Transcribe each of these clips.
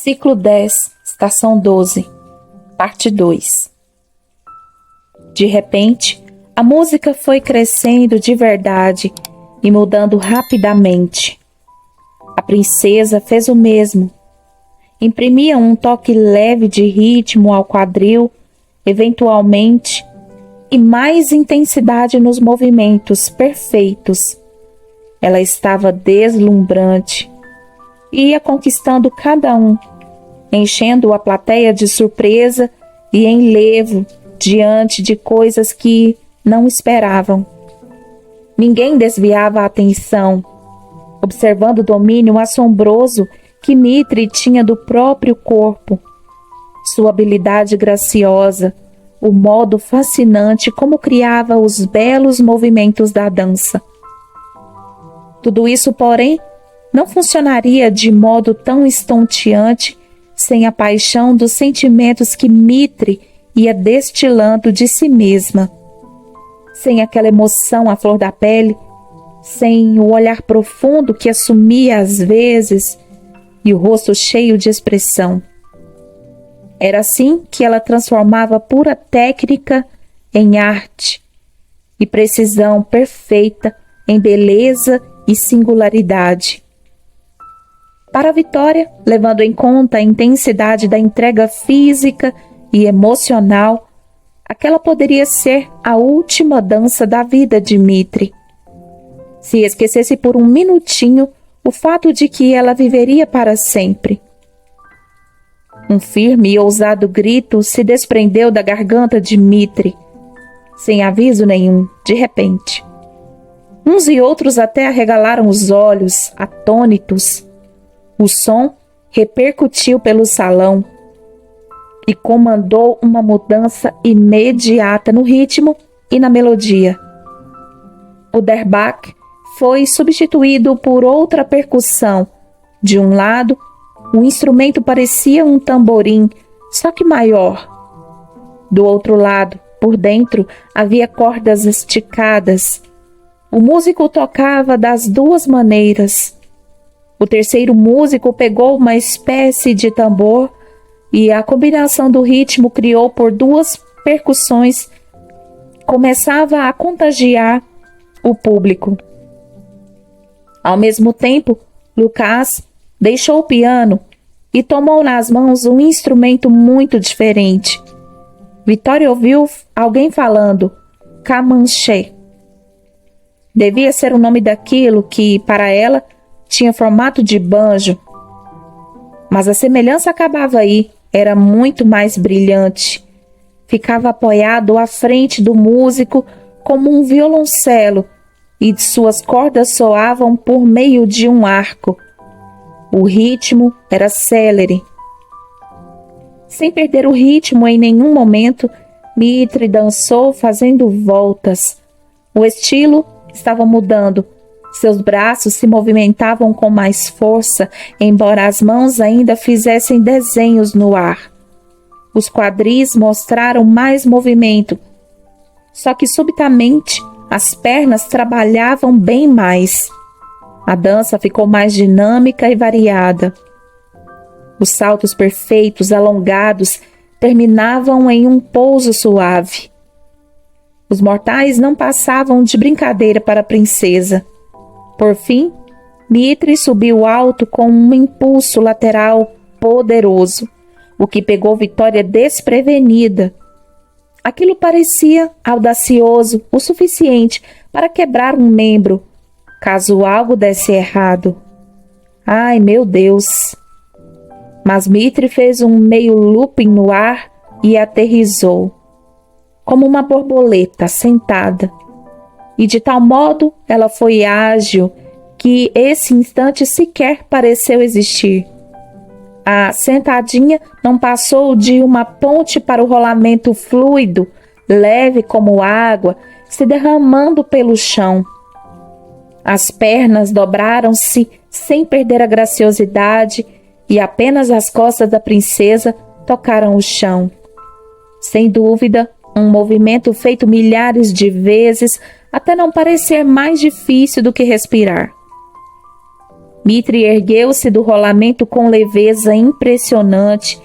Ciclo 10, Estação 12, Parte 2. De repente, a música foi crescendo de verdade e mudando rapidamente. A princesa fez o mesmo. Imprimia um toque leve de ritmo ao quadril, eventualmente, e mais intensidade nos movimentos perfeitos. Ela estava deslumbrante. Ia conquistando cada um, enchendo a plateia de surpresa e enlevo diante de coisas que não esperavam. Ninguém desviava a atenção, observando o domínio assombroso que Mitri tinha do próprio corpo, sua habilidade graciosa, o modo fascinante como criava os belos movimentos da dança. Tudo isso, porém, não funcionaria de modo tão estonteante sem a paixão dos sentimentos que Mitri ia destilando de si mesma. Sem aquela emoção à flor da pele, sem o olhar profundo que assumia às vezes e o rosto cheio de expressão. Era assim que ela transformava pura técnica em arte e precisão perfeita em beleza e singularidade. Para a Vitória, levando em conta a intensidade da entrega física e emocional, aquela poderia ser a última dança da vida de Mitri. Se esquecesse por um minutinho o fato de que ela viveria para sempre. Um firme e ousado grito se desprendeu da garganta de Mitri, sem aviso nenhum, de repente. Uns e outros até arregalaram os olhos, atônitos. O som repercutiu pelo salão e comandou uma mudança imediata no ritmo e na melodia. O derbak foi substituído por outra percussão. De um lado, o instrumento parecia um tamborim, só que maior. Do outro lado, por dentro, havia cordas esticadas. O músico tocava das duas maneiras. O terceiro músico pegou uma espécie de tambor e a combinação do ritmo criou por duas percussões começava a contagiar o público. Ao mesmo tempo, Lucas deixou o piano e tomou nas mãos um instrumento muito diferente. Vitória ouviu alguém falando Camanchê. Devia ser o nome daquilo que, para ela, tinha formato de banjo. Mas a semelhança acabava aí, era muito mais brilhante. Ficava apoiado à frente do músico como um violoncelo e suas cordas soavam por meio de um arco. O ritmo era célere. Sem perder o ritmo em nenhum momento, Mitri dançou fazendo voltas. O estilo estava mudando. Seus braços se movimentavam com mais força, embora as mãos ainda fizessem desenhos no ar. Os quadris mostraram mais movimento. Só que subitamente as pernas trabalhavam bem mais. A dança ficou mais dinâmica e variada. Os saltos perfeitos, alongados, terminavam em um pouso suave. Os mortais não passavam de brincadeira para a princesa. Por fim, Mitri subiu alto com um impulso lateral poderoso, o que pegou Vitória desprevenida. Aquilo parecia audacioso o suficiente para quebrar um membro, caso algo desse errado. Ai, meu Deus! Mas Mitri fez um meio looping no ar e aterrissou, como uma borboleta sentada. E de tal modo ela foi ágil que esse instante sequer pareceu existir. A sentadinha não passou de uma ponte para o rolamento fluido, leve como água, se derramando pelo chão. As pernas dobraram-se sem perder a graciosidade e apenas as costas da princesa tocaram o chão. Sem dúvida, um movimento feito milhares de vezes até não parecer mais difícil do que respirar. Mitri ergueu-se do rolamento com leveza impressionante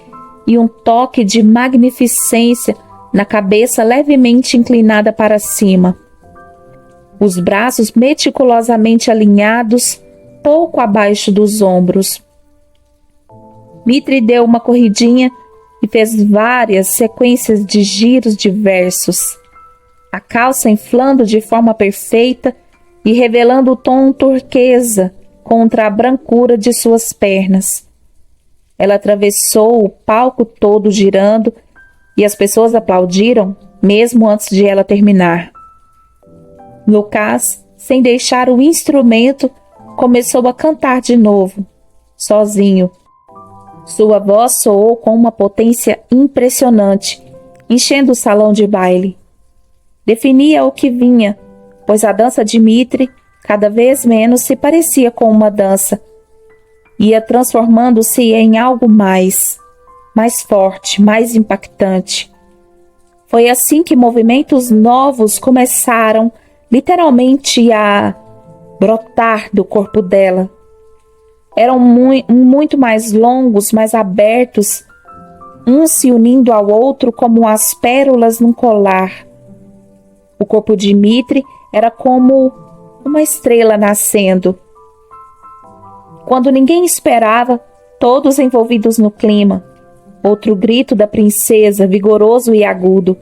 e um toque de magnificência na cabeça levemente inclinada para cima. Os braços meticulosamente alinhados, pouco abaixo dos ombros. Mitri deu uma corridinha e fez várias sequências de giros diversos, a calça inflando de forma perfeita e revelando o tom turquesa contra a brancura de suas pernas. Ela atravessou o palco todo girando e as pessoas aplaudiram mesmo antes de ela terminar. Lucas, sem deixar o instrumento, começou a cantar de novo, sozinho. Sua voz soou com uma potência impressionante, enchendo o salão de baile. Definia o que vinha, pois a dança de Mitri cada vez menos se parecia com uma dança. Ia transformando-se em algo mais forte, mais impactante. Foi assim que movimentos novos começaram literalmente a brotar do corpo dela. Eram muito mais longos, mais abertos, um se unindo ao outro como as pérolas num colar. O corpo de Mitri era como uma estrela nascendo. Quando ninguém esperava, todos envolvidos no clima. Outro grito da princesa, vigoroso e agudo.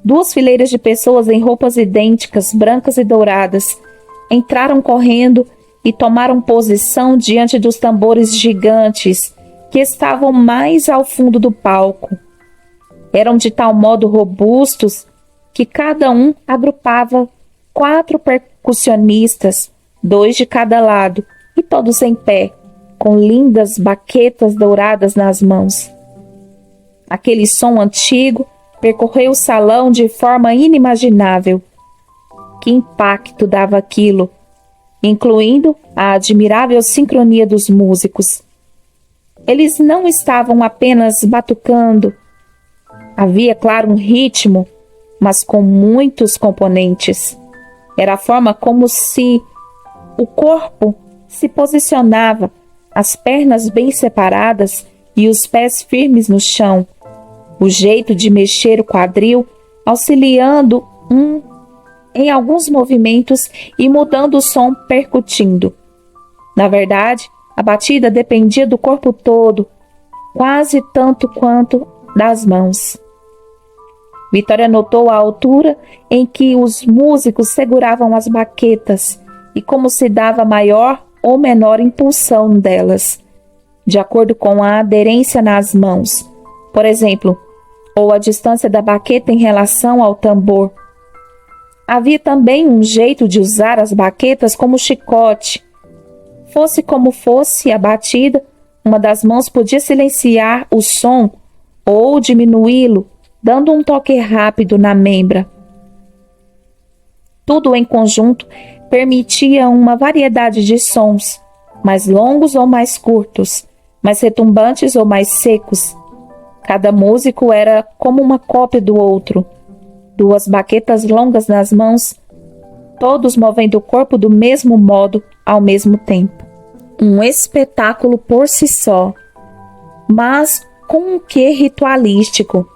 2 fileiras de pessoas em roupas idênticas, brancas e douradas, entraram correndo e tomaram posição diante dos tambores gigantes que estavam mais ao fundo do palco. Eram de tal modo robustos que cada um agrupava 4 percussionistas, 2 de cada lado, e todos em pé, com lindas baquetas douradas nas mãos. Aquele som antigo percorreu o salão de forma inimaginável. Que impacto dava aquilo, incluindo a admirável sincronia dos músicos. Eles não estavam apenas batucando. Havia, claro, um ritmo, mas com muitos componentes. Era a forma como se o corpo se posicionava, as pernas bem separadas e os pés firmes no chão. O jeito de mexer o quadril, auxiliando em alguns movimentos e mudando o som percutindo. Na verdade, a batida dependia do corpo todo, quase tanto quanto das mãos. Vitória notou a altura em que os músicos seguravam as baquetas e como se dava maior ou menor impulsão delas, de acordo com a aderência nas mãos, por exemplo, ou a distância da baqueta em relação ao tambor. Havia também um jeito de usar as baquetas como chicote. Fosse como fosse a batida, uma das mãos podia silenciar o som ou diminuí-lo, dando um toque rápido na membra. Tudo em conjunto permitia uma variedade de sons, mais longos ou mais curtos, mais retumbantes ou mais secos. Cada músico era como uma cópia do outro, 2 baquetas longas nas mãos, todos movendo o corpo do mesmo modo ao mesmo tempo. Um espetáculo por si só, mas com um quê ritualístico.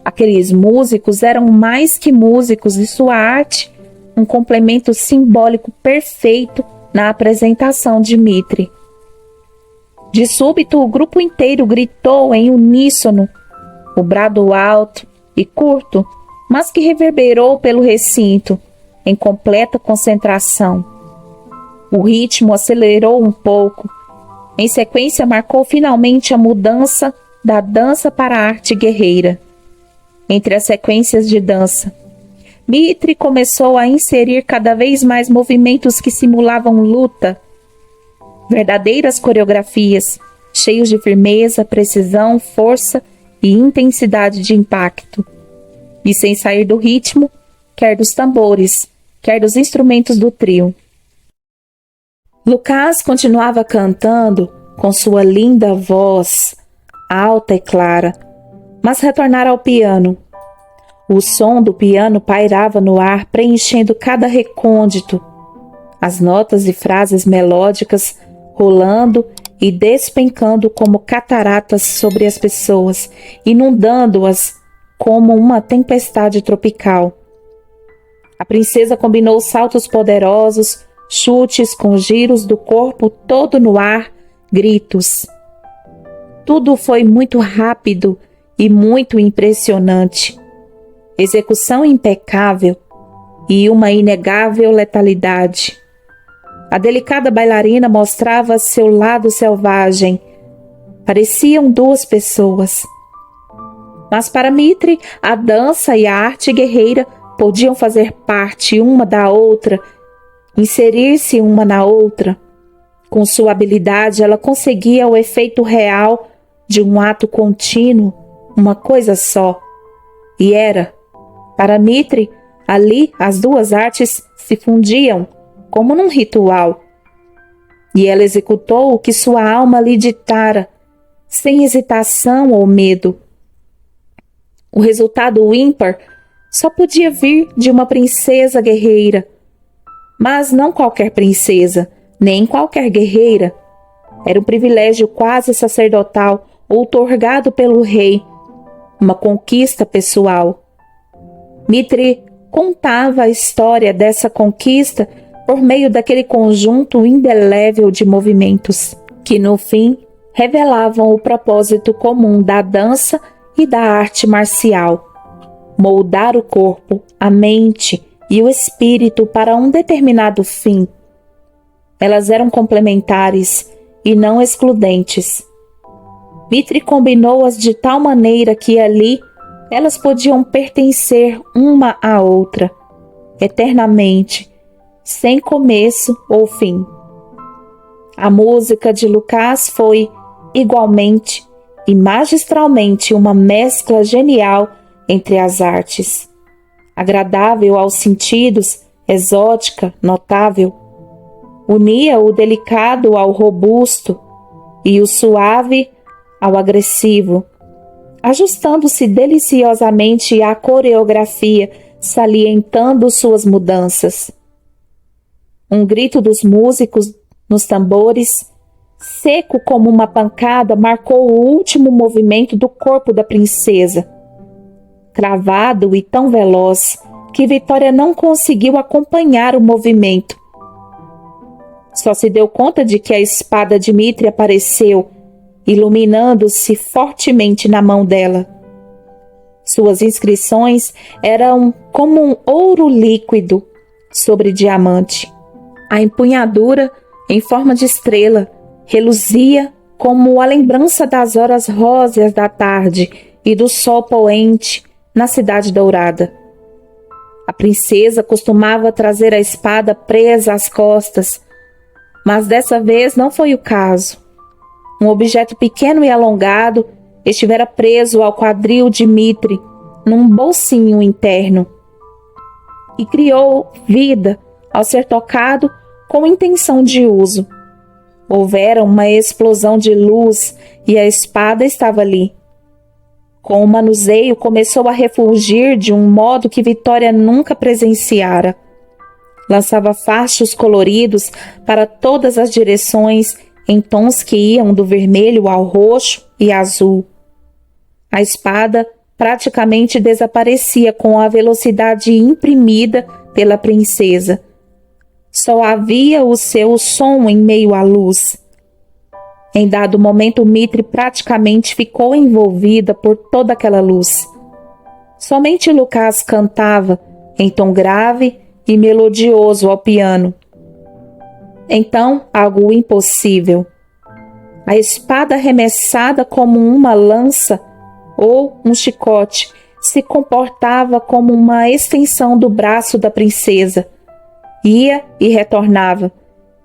Aqueles músicos eram mais que músicos e sua arte, um complemento simbólico perfeito na apresentação de Mitri. De súbito, o grupo inteiro gritou em uníssono, o brado alto e curto, mas que reverberou pelo recinto, em completa concentração. O ritmo acelerou um pouco. Em sequência, marcou finalmente a mudança da dança para a arte guerreira. Entre as sequências de dança, Mitri começou a inserir cada vez mais movimentos que simulavam luta, verdadeiras coreografias, cheios de firmeza, precisão, força e intensidade de impacto. E sem sair do ritmo, quer dos tambores, quer dos instrumentos do trio. Lucas continuava cantando com sua linda voz, alta e clara, mas retornara ao piano. O som do piano pairava no ar, preenchendo cada recôndito. As notas e frases melódicas rolando e despencando como cataratas sobre as pessoas, inundando-as como uma tempestade tropical. A princesa combinou saltos poderosos, chutes com giros do corpo todo no ar, gritos. Tudo foi muito rápido e muito impressionante. Execução impecável e uma inegável letalidade. A delicada bailarina mostrava seu lado selvagem. Pareciam duas pessoas. Mas para Mitri, a dança e a arte guerreira podiam fazer parte uma da outra, inserir-se uma na outra. Com sua habilidade, ela conseguia o efeito real de um ato contínuo, uma coisa só. E era, para Mitri, ali as duas artes se fundiam, como num ritual. E ela executou o que sua alma lhe ditara, sem hesitação ou medo. O resultado ímpar só podia vir de uma princesa guerreira. Mas não qualquer princesa, nem qualquer guerreira. Era um privilégio quase sacerdotal outorgado pelo rei, uma conquista pessoal. Mitri contava a história dessa conquista por meio daquele conjunto indelével de movimentos, que no fim revelavam o propósito comum da dança e da arte marcial: moldar o corpo, a mente e o espírito para um determinado fim. Elas eram complementares e não excludentes. Mitri combinou-as de tal maneira que ali elas podiam pertencer uma à outra, eternamente, sem começo ou fim. A música de Lucas foi, igualmente e magistralmente, uma mescla genial entre as artes. Agradável aos sentidos, exótica, notável. Unia o delicado ao robusto e o suave ao agressivo, ajustando-se deliciosamente à coreografia, salientando suas mudanças. Um grito dos músicos nos tambores, seco como uma pancada, marcou o último movimento do corpo da princesa. Cravado e tão veloz que Vitória não conseguiu acompanhar o movimento. Só se deu conta de que a espada de Mitri apareceu, iluminando-se fortemente na mão dela. Suas inscrições eram como um ouro líquido sobre diamante. A empunhadura, em forma de estrela, reluzia como a lembrança das horas róseas da tarde e do sol poente na Cidade Dourada. A princesa costumava trazer a espada presa às costas, mas dessa vez não foi o caso. Um objeto pequeno e alongado estivera preso ao quadril de Mitri, num bolsinho interno, e criou vida ao ser tocado com intenção de uso. Houvera uma explosão de luz e a espada estava ali. Com o manuseio, começou a refulgir de um modo que Vitória nunca presenciara. Lançava fachos coloridos para todas as direções, em tons que iam do vermelho ao roxo e azul. A espada praticamente desaparecia com a velocidade imprimida pela princesa. Só havia o seu som em meio à luz. Em dado momento, Mitri praticamente ficou envolvida por toda aquela luz. Somente Lucas cantava, em tom grave e melodioso ao piano. Então, algo impossível. A espada arremessada como uma lança ou um chicote se comportava como uma extensão do braço da princesa. Ia e retornava,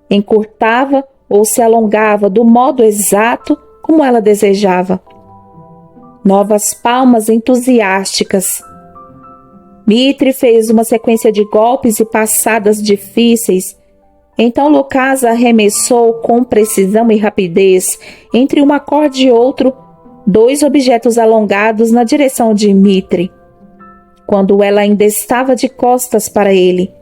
encurtava ou se alongava do modo exato como ela desejava. Novas palmas entusiásticas. Mitri fez uma sequência de golpes e passadas difíceis. Então Lucas arremessou com precisão e rapidez, entre um acorde e outro, 2 objetos alongados na direção de Mitri, quando ela ainda estava de costas para ele.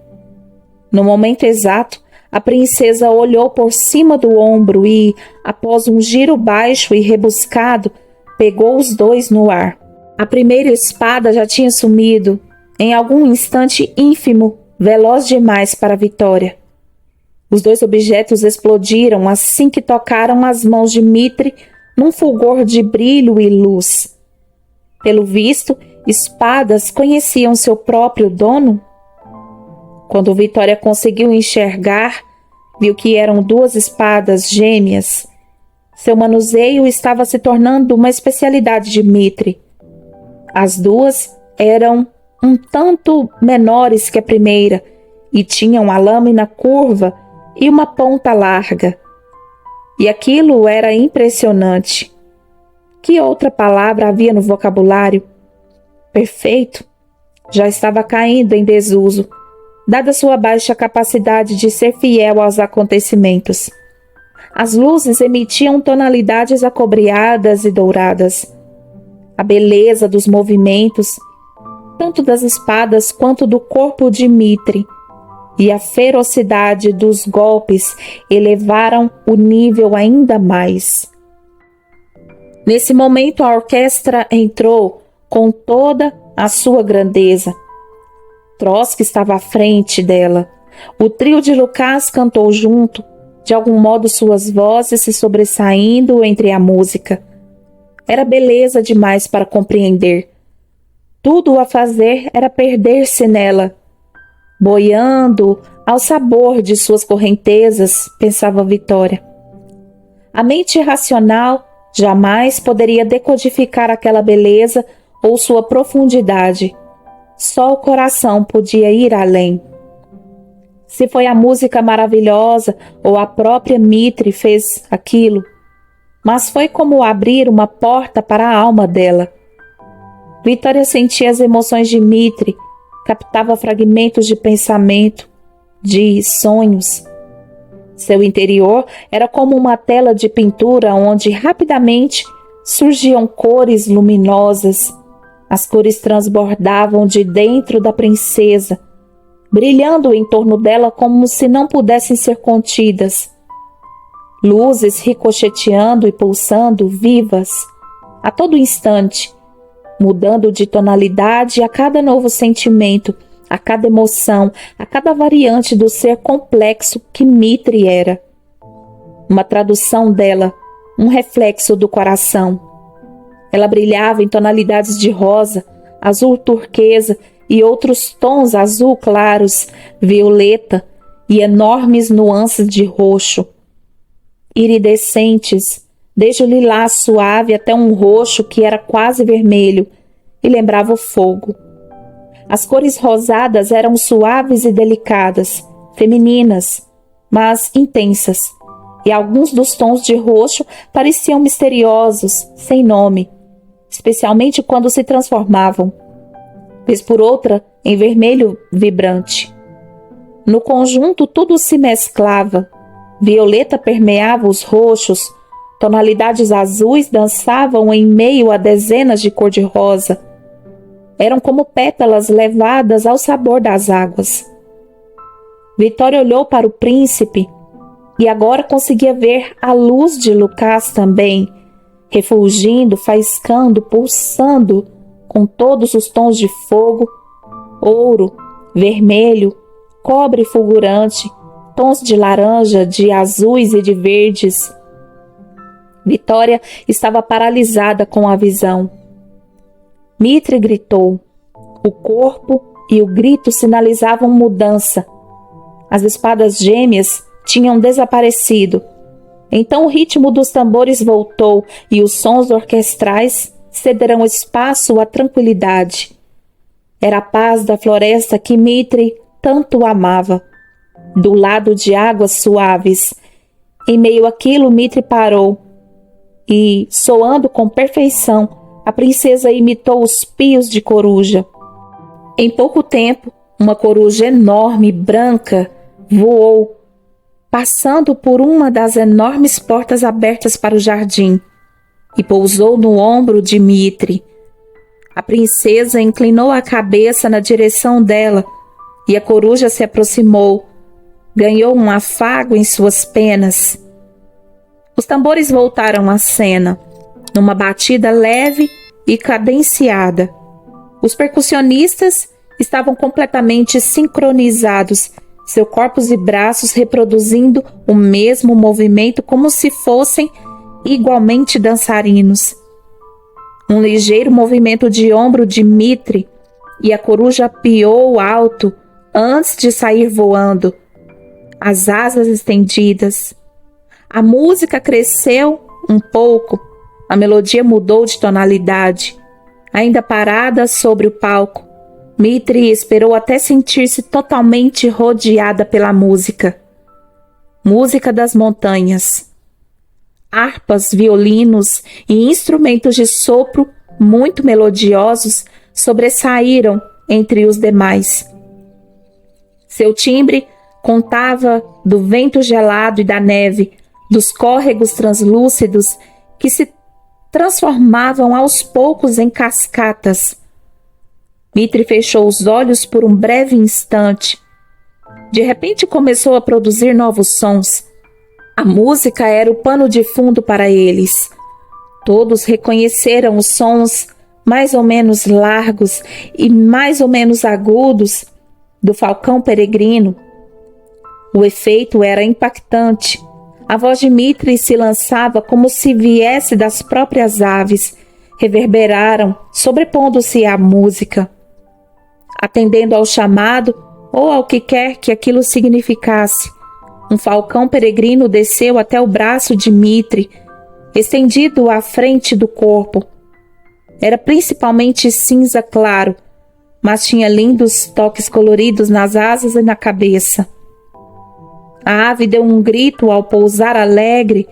No momento exato, A princesa olhou por cima do ombro e, após um giro baixo e rebuscado, pegou os dois no ar. A primeira espada já tinha sumido, em algum instante ínfimo, veloz demais para a Vitória. Os dois objetos explodiram assim que tocaram as mãos de Mitre num fulgor de brilho e luz. Pelo visto, espadas conheciam seu próprio dono? Quando Vitória conseguiu enxergar, viu que eram duas espadas gêmeas. Seu manuseio estava se tornando uma especialidade de Mitre. As duas eram um tanto menores que a primeira e tinham a lâmina curva e uma ponta larga. E aquilo era impressionante. Que outra palavra havia no vocabulário? Perfeito. Já estava caindo em desuso, dada sua baixa capacidade de ser fiel aos acontecimentos. As luzes emitiam tonalidades acobreadas e douradas. A beleza dos movimentos, tanto das espadas quanto do corpo de Mitre, e a ferocidade dos golpes elevaram o nível ainda mais. Nesse momento, a orquestra entrou com toda a sua grandeza. Trotsky estava à frente dela. O trio de Lucas cantou junto, de algum modo suas vozes se sobressaindo entre a música. Era beleza demais para compreender. Tudo a fazer era perder-se nela. Boiando ao sabor de suas correntezas, pensava Vitória. A mente racional jamais poderia decodificar aquela beleza ou sua profundidade. Só o coração podia ir além. Se foi a música maravilhosa ou a própria Mitre fez aquilo, mas foi como abrir uma porta para a alma dela. Vitória sentia as emoções de Mitre, captava fragmentos de pensamento, de sonhos. Seu interior era como uma tela de pintura onde rapidamente surgiam cores luminosas. As cores transbordavam de dentro da princesa, brilhando em torno dela como se não pudessem ser contidas. Luzes ricocheteando e pulsando vivas, a todo instante, mudando de tonalidade a cada novo sentimento, a cada emoção, a cada variante do ser complexo que Mitre era. Uma tradução dela, um reflexo do coração. Ela brilhava em tonalidades de rosa, azul turquesa e outros tons azul claros, violeta e enormes nuances de roxo. Iridescentes, desde o lilás suave até um roxo que era quase vermelho e lembrava o fogo. As cores rosadas eram suaves e delicadas, femininas, mas intensas, e alguns dos tons de roxo pareciam misteriosos, sem nome, especialmente quando se transformavam, vez por outra em vermelho vibrante. No conjunto tudo se mesclava, violeta permeava os roxos, tonalidades azuis dançavam em meio a dezenas de cor-de-rosa. Eram como pétalas levadas ao sabor das águas. Vitória olhou para o príncipe e agora conseguia ver a luz de Lucas também, refulgindo, faiscando, pulsando com todos os tons de fogo, ouro, vermelho, cobre fulgurante, tons de laranja, de azuis e de verdes. Vitória estava paralisada com a visão. Mitre gritou. O corpo e o grito sinalizavam mudança. As espadas gêmeas tinham desaparecido. Então o ritmo dos tambores voltou e os sons orquestrais cederam espaço à tranquilidade. Era a paz da floresta que Mitre tanto amava. Do lado de águas suaves. Em meio àquilo, Mitre parou e, soando com perfeição, a princesa imitou os pios de coruja. Em pouco tempo, uma coruja enorme, branca, voou, passando por uma das enormes portas abertas para o jardim, e pousou no ombro de Mitre. A princesa inclinou a cabeça na direção dela, e a coruja se aproximou, ganhou um afago em suas penas. Os tambores voltaram à cena, numa batida leve e cadenciada. Os percussionistas estavam completamente sincronizados, seus corpos e braços reproduzindo o mesmo movimento como se fossem igualmente dançarinos. Um ligeiro movimento de ombro de Dmitri e a coruja piou alto antes de sair voando, as asas estendidas. A música cresceu um pouco, a melodia mudou de tonalidade. Ainda parada sobre o palco, Dmitri esperou até sentir-se totalmente rodeada pela música. Música das montanhas. Harpas, violinos e instrumentos de sopro muito melodiosos sobressaíram entre os demais. Seu timbre contava do vento gelado e da neve, dos córregos translúcidos que se transformavam aos poucos em cascatas. Dmitri fechou os olhos por um breve instante. De repente começou a produzir novos sons. A música era o pano de fundo para eles. Todos reconheceram os sons mais ou menos largos e mais ou menos agudos do falcão peregrino. O efeito era impactante. A voz de Dmitri se lançava como se viesse das próprias aves. Reverberaram, sobrepondo-se à música. Atendendo ao chamado ou ao que quer que aquilo significasse, um falcão peregrino desceu até o braço de Dmitri, estendido à frente do corpo. Era principalmente cinza claro, mas tinha lindos toques coloridos nas asas e na cabeça. A ave deu um grito ao pousar alegre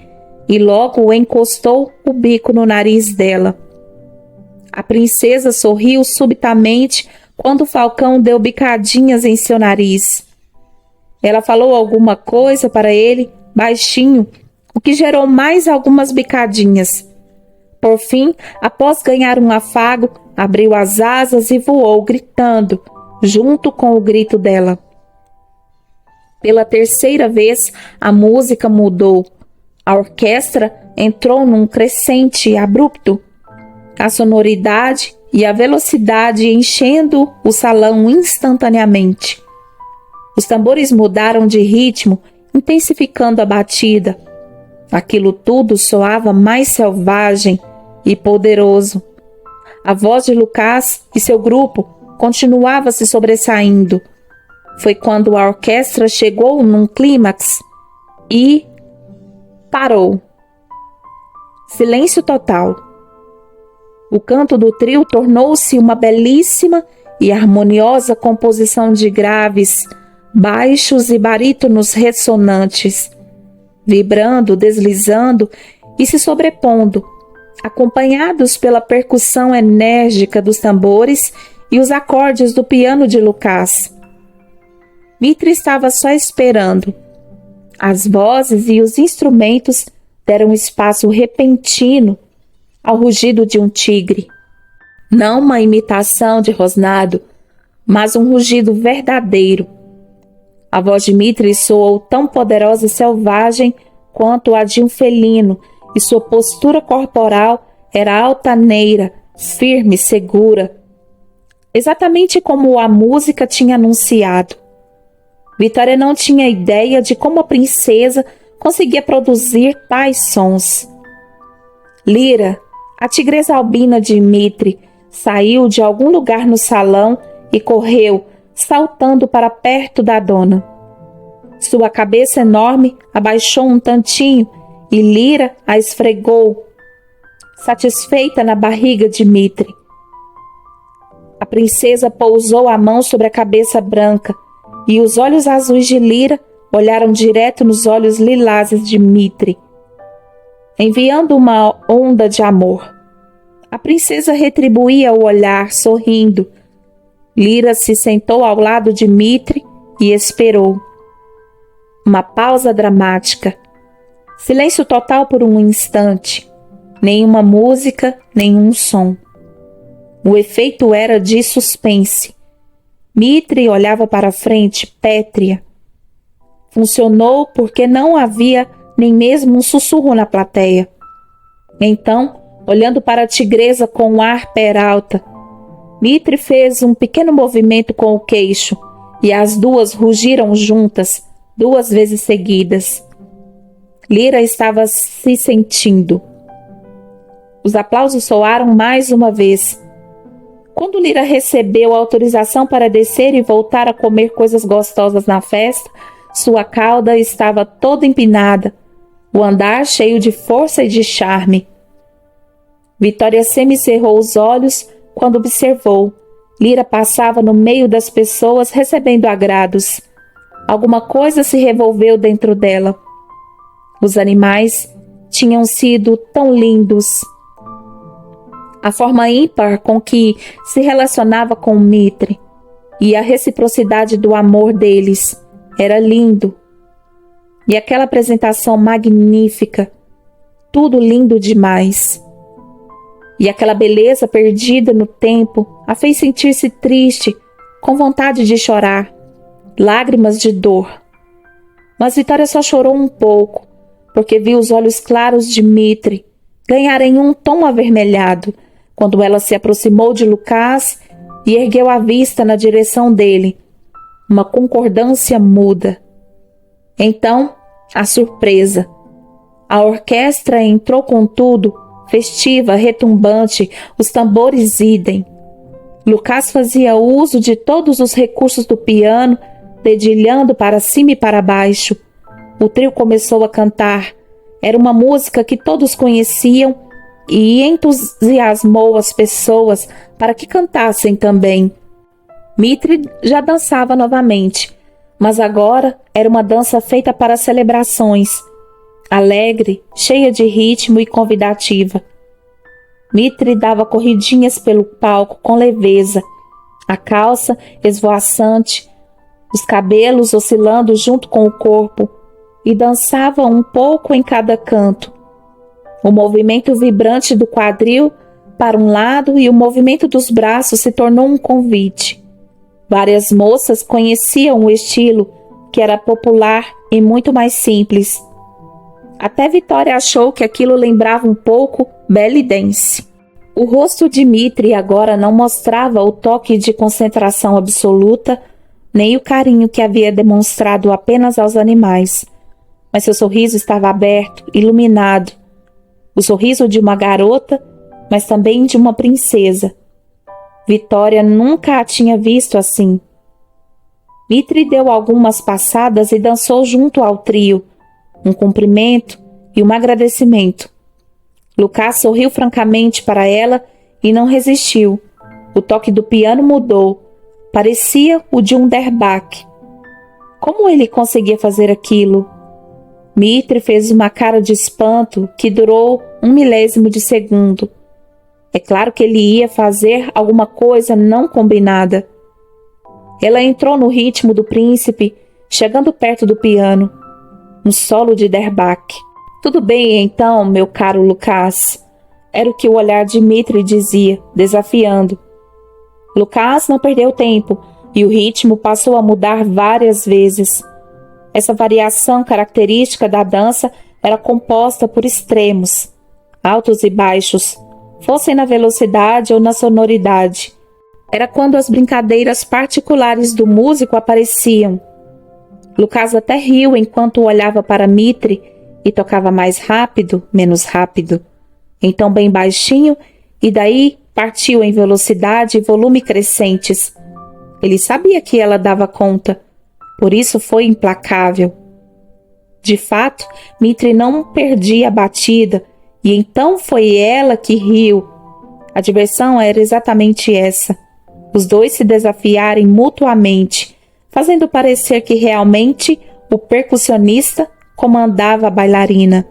e logo encostou o bico no nariz dela. A princesa sorriu subitamente quando o falcão deu bicadinhas em seu nariz. Ela falou alguma coisa para ele, baixinho, o que gerou mais algumas bicadinhas. Por fim, após ganhar um afago, abriu as asas e voou gritando, junto com o grito dela. Pela terceira vez, a música mudou. A orquestra entrou num crescente abrupto. A sonoridade e a velocidade enchendo o salão instantaneamente. Os tambores mudaram de ritmo, intensificando a batida. Aquilo tudo soava mais selvagem e poderoso. A voz de Lucas e seu grupo continuava se sobressaindo. Foi quando a orquestra chegou num clímax e parou. Silêncio total. O canto do trio tornou-se uma belíssima e harmoniosa composição de graves, baixos e barítonos ressonantes, vibrando, deslizando e se sobrepondo, acompanhados pela percussão enérgica dos tambores e os acordes do piano de Lucas. Dmitri estava só esperando. As vozes e os instrumentos deram espaço repentino ao rugido de um tigre. Não uma imitação de rosnado, mas um rugido verdadeiro. A voz de Dmitri soou tão poderosa e selvagem quanto a de um felino, e sua postura corporal era altaneira, firme, segura, exatamente como a música tinha anunciado. Vitória não tinha ideia de como a princesa conseguia produzir tais sons. Lira, a tigresa albina de Dmitri, saiu de algum lugar no salão e correu, saltando para perto da dona. Sua cabeça enorme abaixou um tantinho e Lira a esfregou, satisfeita na barriga de Dmitri. A princesa pousou a mão sobre a cabeça branca e os olhos azuis de Lira olharam direto nos olhos lilazes de Dmitri, enviando uma onda de amor. A princesa retribuía o olhar, sorrindo. Lira se sentou ao lado de Dmitri e esperou. Uma pausa dramática. Silêncio total por um instante. Nenhuma música, nenhum som. O efeito era de suspense. Dmitri olhava para frente, pétrea. Funcionou porque não havia nem mesmo um sussurro na plateia. Então, olhando para a tigresa com um ar peralta, Mitre fez um pequeno movimento com o queixo e as duas rugiram juntas 2 vezes seguidas. Lyra estava se sentindo. Os aplausos soaram mais uma vez. Quando Lyra recebeu a autorização para descer e voltar a comer coisas gostosas na festa, sua cauda estava toda empinada, o andar cheio de força e de charme. Vitória semicerrou os olhos quando observou. Lyra passava no meio das pessoas recebendo agrados. Alguma coisa se revolveu dentro dela. Os animais tinham sido tão lindos. A forma ímpar com que se relacionava com Mitre e a reciprocidade do amor deles era lindo. E aquela apresentação magnífica, tudo lindo demais. E aquela beleza perdida no tempo a fez sentir-se triste, com vontade de chorar, lágrimas de dor. Mas Vitória só chorou um pouco, porque viu os olhos claros de Mitre ganharem um tom avermelhado quando ela se aproximou de Lucas e ergueu a vista na direção dele. Uma concordância muda. Então, a surpresa. A orquestra entrou com tudo, festiva, retumbante, os tambores idem. Lucas fazia uso de todos os recursos do piano, dedilhando para cima e para baixo. O trio começou a cantar. Era uma música que todos conheciam e entusiasmou as pessoas para que cantassem também. Mitre já dançava novamente, mas agora era uma dança feita para celebrações, alegre, cheia de ritmo e convidativa. Mitre dava corridinhas pelo palco com leveza, a calça esvoaçante, os cabelos oscilando junto com o corpo, e dançava um pouco em cada canto. O movimento vibrante do quadril para um lado e o movimento dos braços se tornou um convite. Várias moças conheciam o estilo, que era popular e muito mais simples. Até Vitória achou que aquilo lembrava um pouco belly dance. O rosto de Mitre agora não mostrava o toque de concentração absoluta, nem o carinho que havia demonstrado apenas aos animais. Mas seu sorriso estava aberto, iluminado. O sorriso de uma garota, mas também de uma princesa. Vitória nunca a tinha visto assim. Mitre deu algumas passadas e dançou junto ao trio, um cumprimento e um agradecimento. Lucas sorriu francamente para ela e não resistiu. O toque do piano mudou. Parecia o de um derbaque. Como ele conseguia fazer aquilo? Mitre fez uma cara de espanto que durou 1/1000 de segundo. É claro que ele ia fazer alguma coisa não combinada. Ela entrou no ritmo do príncipe, chegando perto do piano. Um solo de derbaque. Tudo bem então, meu caro Lucas. Era o que o olhar de Mitre dizia, desafiando. Lucas não perdeu tempo e o ritmo passou a mudar várias vezes. Essa variação característica da dança era composta por extremos, altos e baixos, fossem na velocidade ou na sonoridade. Era quando as brincadeiras particulares do músico apareciam. Lucas até riu enquanto olhava para Mitre e tocava mais rápido, menos rápido, então bem baixinho e daí partiu em velocidade e volume crescentes. Ele sabia que ela dava conta. Por isso foi implacável. De fato, Mitre não perdia a batida, e então foi ela que riu. A diversão era exatamente essa. Os dois se desafiarem mutuamente, fazendo parecer que realmente o percussionista comandava a bailarina.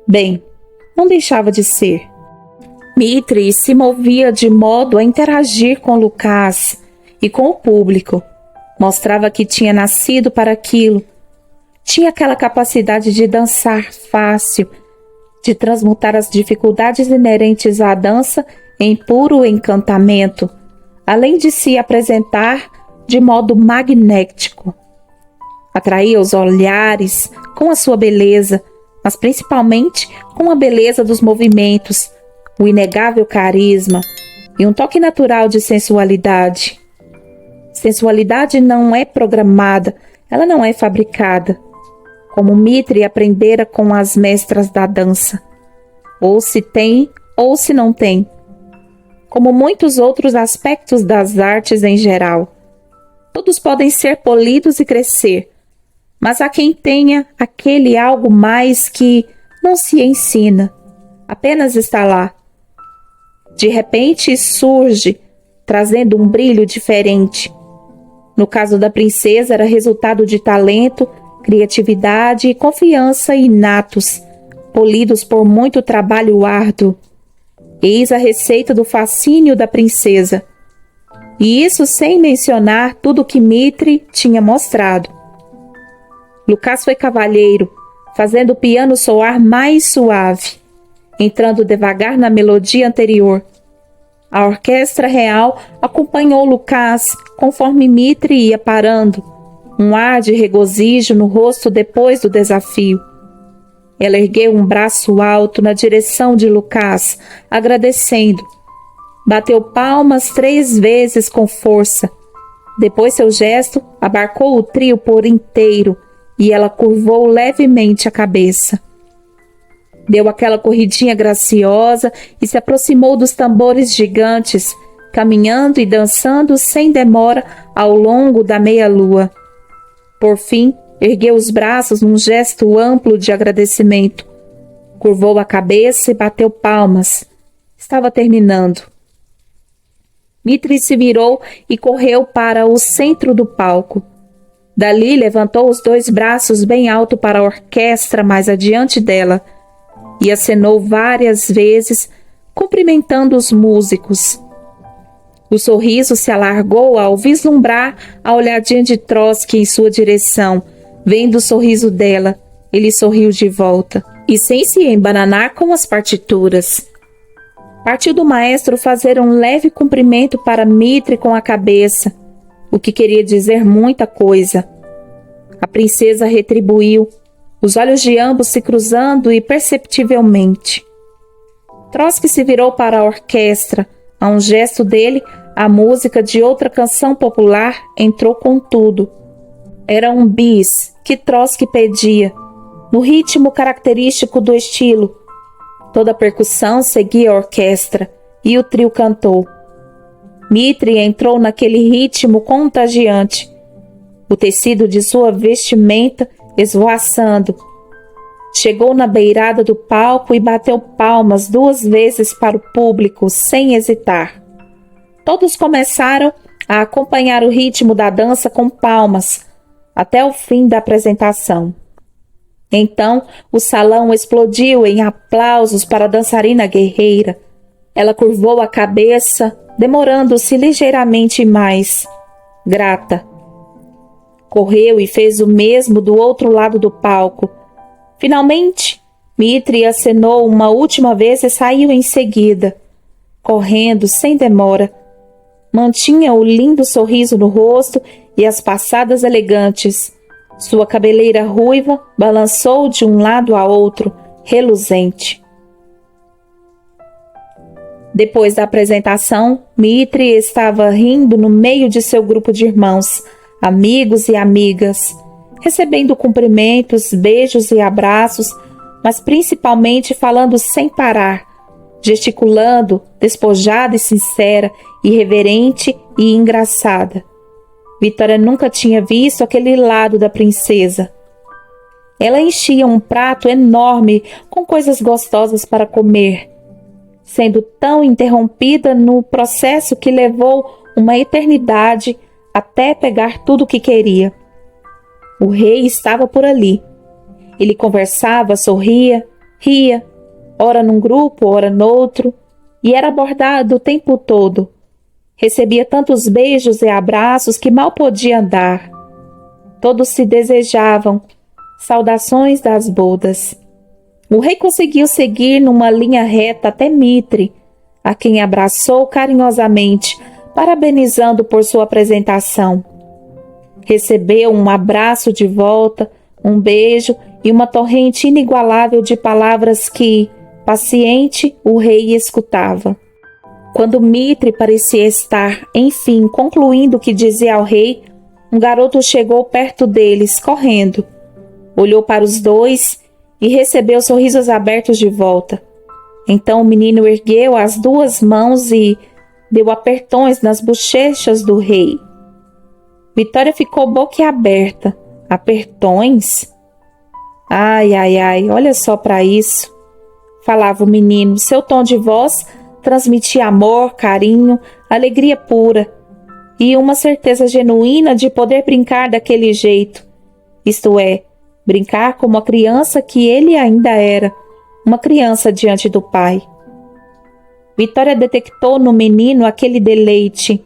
Bem, não deixava de ser. Mitre se movia de modo a interagir com Lucas e com o público. Mostrava que tinha nascido para aquilo. Tinha aquela capacidade de dançar fácil, de transmutar as dificuldades inerentes à dança em puro encantamento, além de se apresentar de modo magnético. Atraía os olhares com a sua beleza, mas principalmente com a beleza dos movimentos, o inegável carisma e um toque natural de sensualidade. Sensualidade não é programada, ela não é fabricada. Como Mitri aprendera com as mestras da dança. Ou se tem, ou se não tem. Como muitos outros aspectos das artes em geral. Todos podem ser polidos e crescer, mas há quem tenha aquele algo mais que não se ensina, apenas está lá. De repente surge, trazendo um brilho diferente. No caso da princesa, era resultado de talento, criatividade e confiança inatos, polidos por muito trabalho árduo. Eis a receita do fascínio da princesa. E isso sem mencionar tudo que Mitri tinha mostrado. Lucas foi cavalheiro, fazendo o piano soar mais suave, entrando devagar na melodia anterior. A orquestra real acompanhou Lucas conforme Mitri ia parando, um ar de regozijo no rosto depois do desafio. Ela ergueu um braço alto na direção de Lucas, agradecendo. Bateu palmas 3 vezes com força. Depois seu gesto abarcou o trio por inteiro e ela curvou levemente a cabeça. Deu aquela corridinha graciosa e se aproximou dos tambores gigantes, caminhando e dançando sem demora ao longo da meia-lua. Por fim, ergueu os braços num gesto amplo de agradecimento. Curvou a cabeça e bateu palmas. Estava terminando. Mitri se virou e correu para o centro do palco. Dali levantou os 2 braços bem alto para a orquestra mais adiante dela e acenou várias vezes, cumprimentando os músicos. O sorriso se alargou ao vislumbrar a olhadinha de Trotsky em sua direção. Vendo o sorriso dela, ele sorriu de volta, e sem se embananar com as partituras. Partiu do maestro fazer um leve cumprimento para Mitri com a cabeça, o que queria dizer muita coisa. A princesa retribuiu, os olhos de ambos se cruzando imperceptivelmente. Trotsky se virou para a orquestra. A um gesto dele, a música de outra canção popular entrou com tudo. Era um bis que Trotsky pedia, no ritmo característico do estilo. Toda a percussão seguia a orquestra e o trio cantou. Mitri entrou naquele ritmo contagiante, o tecido de sua vestimenta esvoaçando. Chegou na beirada do palco e bateu palmas 2 vezes para o público, sem hesitar. Todos começaram a acompanhar o ritmo da dança com palmas, até o fim da apresentação. Então, o salão explodiu em aplausos para a dançarina guerreira. Ela curvou a cabeça, demorando-se ligeiramente mais, grata. Correu e fez o mesmo do outro lado do palco. Finalmente, Mitri acenou uma última vez e saiu em seguida, correndo sem demora. Mantinha o lindo sorriso no rosto e as passadas elegantes. Sua cabeleira ruiva balançou de um lado a outro, reluzente. Depois da apresentação, Mitri estava rindo no meio de seu grupo de irmãos, amigos e amigas, recebendo cumprimentos, beijos e abraços, mas principalmente falando sem parar, gesticulando, despojada e sincera, irreverente e engraçada. Vitória nunca tinha visto aquele lado da princesa. Ela enchia um prato enorme com coisas gostosas para comer, sendo tão interrompida no processo que levou uma eternidade até pegar tudo o que queria. O rei estava por ali. Ele conversava, sorria, ria, ora num grupo, ora noutro, e era abordado o tempo todo. Recebia tantos beijos e abraços que mal podia andar. Todos se desejavam. Saudações das bodas. O rei conseguiu seguir numa linha reta até Mitri, a quem abraçou carinhosamente, parabenizando por sua apresentação. Recebeu um abraço de volta, um beijo e uma torrente inigualável de palavras que, paciente, o rei escutava. Quando Mitre parecia estar, enfim, concluindo o que dizia ao rei, um garoto chegou perto deles, correndo. Olhou para os dois e recebeu sorrisos abertos de volta. Então o menino ergueu as duas mãos e deu apertões nas bochechas do rei. Vitória ficou boquiaberta. Apertões? Ai, ai, ai, olha só para isso, falava o menino. Seu tom de voz transmitia amor, carinho, alegria pura e uma certeza genuína de poder brincar daquele jeito, isto é, brincar como a criança que ele ainda era, uma criança diante do pai. Vitória detectou no menino aquele deleite.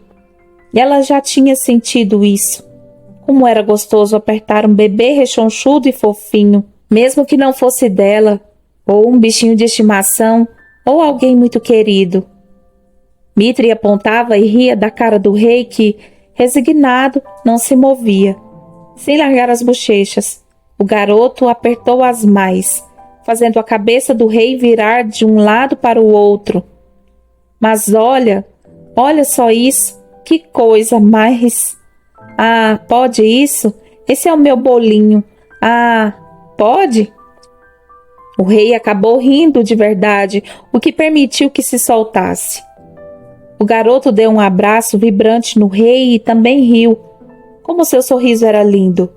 Ela já tinha sentido isso. Como era gostoso apertar um bebê rechonchudo e fofinho, mesmo que não fosse dela, ou um bichinho de estimação, ou alguém muito querido. Mitre apontava e ria da cara do rei que, resignado, não se movia. Sem largar as bochechas, o garoto apertou-as mais, fazendo a cabeça do rei virar de um lado para o outro. Mas olha só isso, que coisa mais... Ah, pode isso? Esse é o meu bolinho. Ah, pode? O rei acabou rindo de verdade, o que permitiu que se soltasse. O garoto deu um abraço vibrante no rei e também riu. Como seu sorriso era lindo.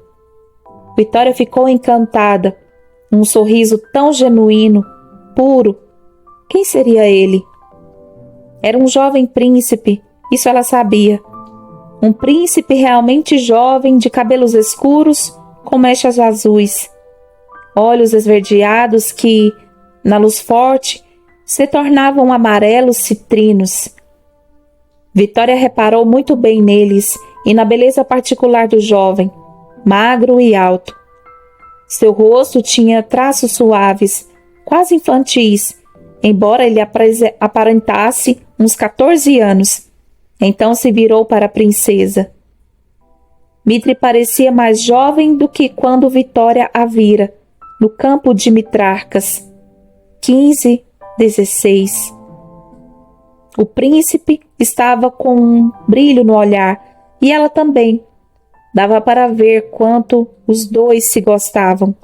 Vitória ficou encantada. Um sorriso tão genuíno, puro. Quem seria ele? Era um jovem príncipe, isso ela sabia. Um príncipe realmente jovem, de cabelos escuros, com mechas azuis. Olhos esverdeados que, na luz forte, se tornavam amarelos citrinos. Vitória reparou muito bem neles e na beleza particular do jovem, magro e alto. Seu rosto tinha traços suaves, quase infantis, embora ele aparentasse uns 14 anos. Então se virou para a princesa. Mitre parecia mais jovem do que quando Vitória a vira, no campo de Mitrarcas. 15, 16. O príncipe estava com um brilho no olhar, e ela também. Dava para ver quanto os dois se gostavam.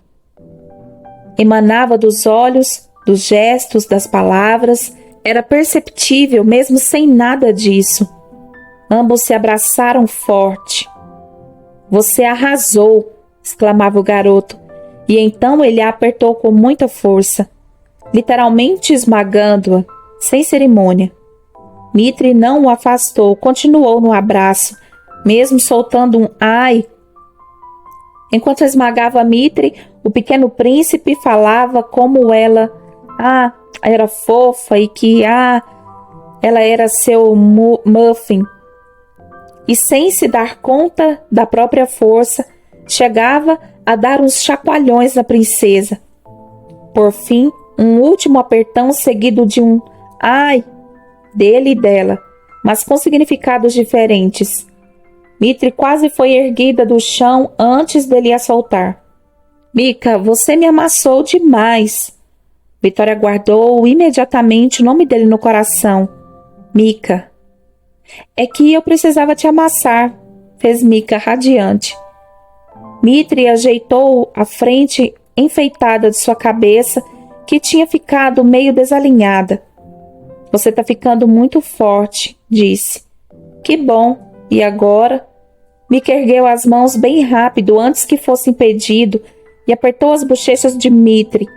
Emanava dos olhos, dos gestos, das palavras, era perceptível mesmo sem nada disso. Ambos se abraçaram forte. Você arrasou, exclamava o garoto, e então ele a apertou com muita força, literalmente esmagando-a, sem cerimônia. Mitre não o afastou, continuou no abraço, mesmo soltando um ai. Enquanto esmagava Mitre, o pequeno príncipe falava como ela, era fofa e que, ela era seu muffin. E sem se dar conta da própria força, chegava a dar uns chacoalhões na princesa. Por fim, um último apertão seguido de um ai dele e dela, mas com significados diferentes. Mitre quase foi erguida do chão antes dele a soltar. Mica, você me amassou demais. Vitória guardou imediatamente o nome dele no coração. Mica. É que eu precisava te amassar, fez Mica radiante. Mitre ajeitou a frente enfeitada de sua cabeça, que tinha ficado meio desalinhada. Você está ficando muito forte, disse. Que bom, e agora? Mica ergueu as mãos bem rápido antes que fosse impedido e apertou as bochechas de Mitre.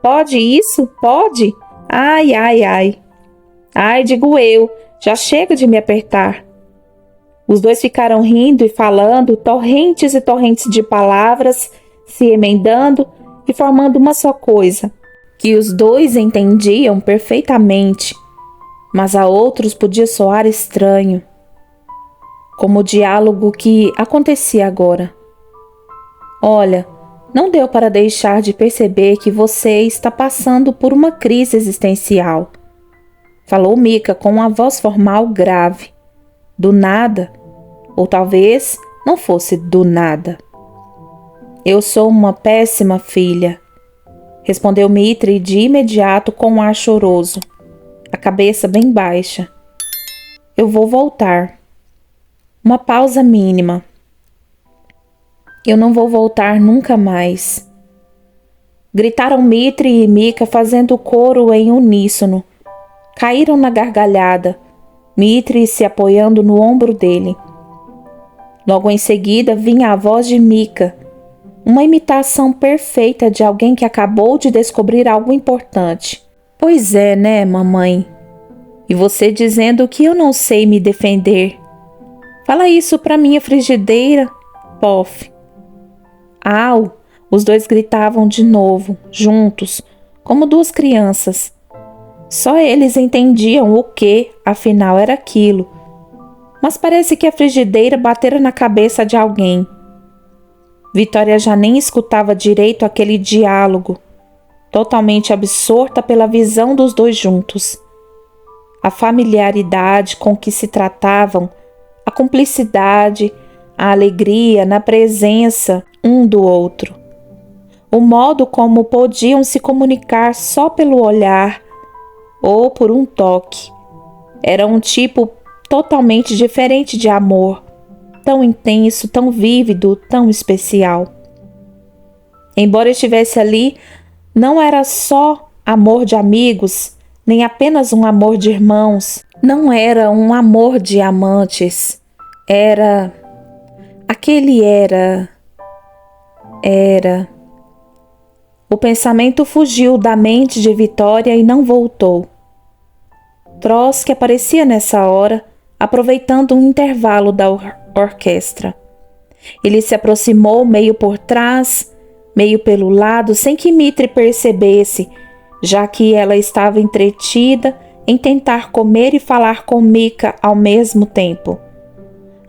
Pode isso? Pode? Ai, ai, ai. Ai, digo eu, já chega de me apertar. Os dois ficaram rindo e falando, torrentes e torrentes de palavras, se emendando e formando uma só coisa, que os dois entendiam perfeitamente, mas a outros podia soar estranho, como o diálogo que acontecia agora. Olha, não deu para deixar de perceber que você está passando por uma crise existencial, falou Mica com uma voz formal grave. Do nada, ou talvez não fosse do nada. Eu sou uma péssima filha, respondeu Mitri de imediato com um ar choroso, a cabeça bem baixa. Eu vou voltar. Uma pausa mínima. Eu não vou voltar nunca mais. Gritaram Mitri e Mika fazendo coro em uníssono. Caíram na gargalhada, Mitri se apoiando no ombro dele. Logo em seguida vinha a voz de Mika, uma imitação perfeita de alguém que acabou de descobrir algo importante. Pois é, né, mamãe? E você dizendo que eu não sei me defender. Fala isso pra minha frigideira, pof. Au! Os dois gritavam de novo, juntos, como duas crianças. Só eles entendiam o que, afinal, era aquilo. Mas parece que a frigideira batera na cabeça de alguém. Vitória já nem escutava direito aquele diálogo, totalmente absorta pela visão dos dois juntos. A familiaridade com que se tratavam, a cumplicidade, a alegria na presença um do outro. O modo como podiam se comunicar só pelo olhar ou por um toque. Era um tipo totalmente diferente de amor, tão intenso, tão vívido, tão especial. Embora estivesse ali, não era só amor de amigos, nem apenas um amor de irmãos, não era um amor de amantes, era... O pensamento fugiu da mente de Vitória e não voltou. Trotsky aparecia nessa hora, aproveitando um intervalo da orquestra. Ele se aproximou meio por trás, meio pelo lado, sem que Mitri percebesse, já que ela estava entretida em tentar comer e falar com Mika ao mesmo tempo.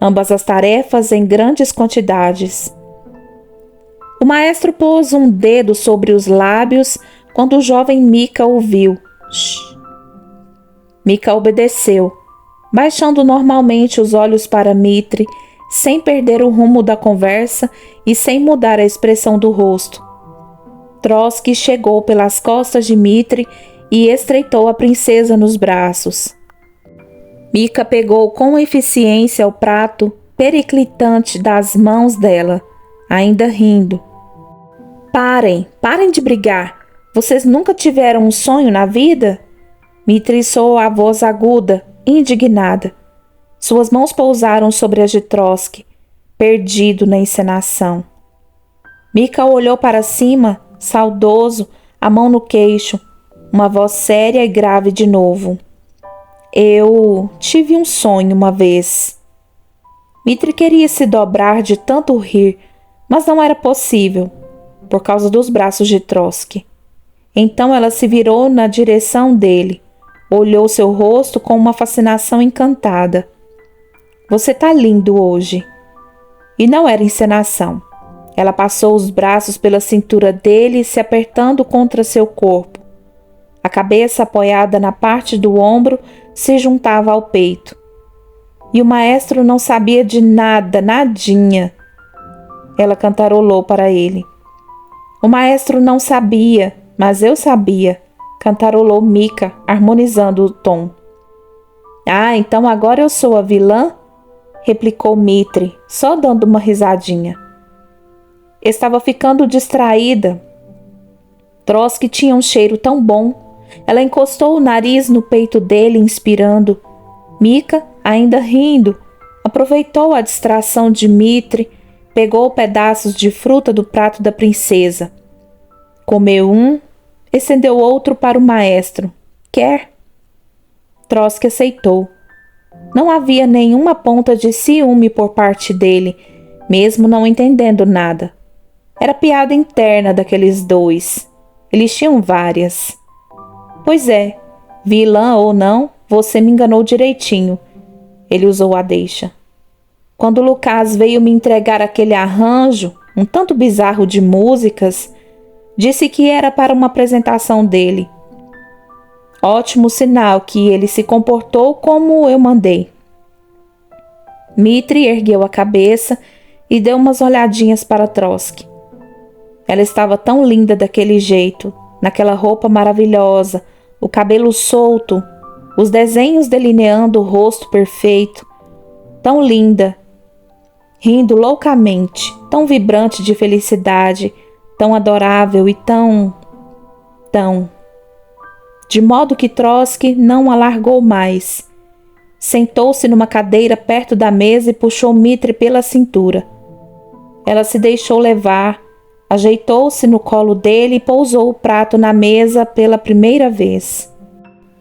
Ambas as tarefas em grandes quantidades. O maestro pôs um dedo sobre os lábios quando o jovem Mika ouviu. Shhh. Mika obedeceu, baixando normalmente os olhos para Mitri, sem perder o rumo da conversa e sem mudar a expressão do rosto. Trotsky chegou pelas costas de Mitri e estreitou a princesa nos braços. Mika pegou com eficiência o prato periclitante das mãos dela, ainda rindo. Parem de brigar. Vocês nunca tiveram um sonho na vida? Mitri soou a voz aguda, indignada. Suas mãos pousaram sobre as de Trotsky, perdido na encenação. Mika olhou para cima, saudoso, a mão no queixo, uma voz séria e grave de novo. Eu tive um sonho uma vez. Mitri queria se dobrar de tanto rir, mas não era possível, por causa dos braços de Trotsky. Então ela se virou na direção dele, olhou seu rosto com uma fascinação encantada. Você tá lindo hoje. E não era encenação. Ela passou os braços pela cintura dele, se apertando contra seu corpo. A cabeça apoiada na parte do ombro se juntava ao peito. E o maestro não sabia de nada, nadinha. Ela cantarolou para ele. O maestro não sabia, mas eu sabia, cantarolou Mika, harmonizando o tom. Ah, então agora eu sou a vilã? Replicou Mitri, só dando uma risadinha. Estava ficando distraída. Trotsky tinha um cheiro tão bom. Ela encostou o nariz no peito dele, inspirando. Mika, ainda rindo, aproveitou a distração de Mitri, pegou pedaços de fruta do prato da princesa. Comeu um, estendeu outro para o maestro. Quer? Trotsky aceitou. Não havia nenhuma ponta de ciúme por parte dele, mesmo não entendendo nada. Era piada interna daqueles dois. Eles tinham várias. Pois é, vilã ou não, você me enganou direitinho. Ele usou a deixa. Quando Lucas veio me entregar aquele arranjo, um tanto bizarro de músicas, disse que era para uma apresentação dele. Ótimo sinal que ele se comportou como eu mandei. Mitri ergueu a cabeça e deu umas olhadinhas para Trotsky. Ela estava tão linda daquele jeito, naquela roupa maravilhosa, o cabelo solto, os desenhos delineando o rosto perfeito, tão linda, rindo loucamente, tão vibrante de felicidade, tão adorável e tão... De modo que Trotsky não a largou mais. Sentou-se numa cadeira perto da mesa e puxou Dmitri pela cintura. Ela se deixou levar, ajeitou-se no colo dele e pousou o prato na mesa pela primeira vez.